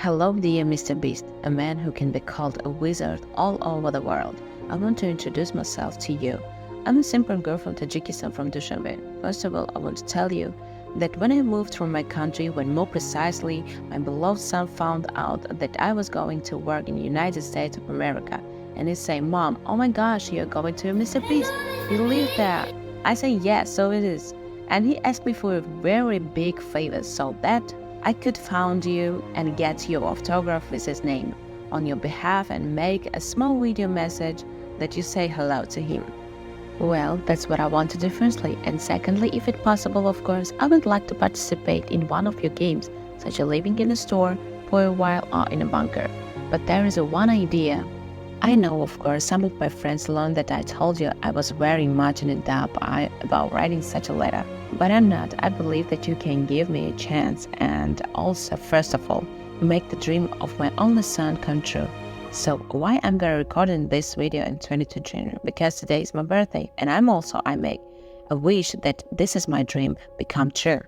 Hello, dear Mr. Beast, a man who can be called a wizard all over the world. I want to introduce myself to you. I'm a simple girl from Tajikistan, from Dushanbe. First of all, I want to tell you that when I moved from my country, when more precisely, my beloved son found out that I was going to work in the United States of America, and he said, "Mom, oh my gosh, you're going to Mr. Beast. You live there." I say, "Yes, so it is." And he asked me for a very big favor so that I could find you and get your autograph with his name on your behalf and make a small video message that you say hello to him. Well, that's what I want to do firstly. And secondly, if it's possible, of course, I would like to participate in one of your games, such as living in a store for a while or in a bunker. But there is one idea. I know, of course, some of my friends learned that I told you I was very much in doubt about writing such a letter. But I'm not. I believe that you can give me a chance and also, first of all, make the dream of my only son come true. So why I'm gonna record this video in 22 January? Because today is my birthday and I make a wish that this is my dream become true.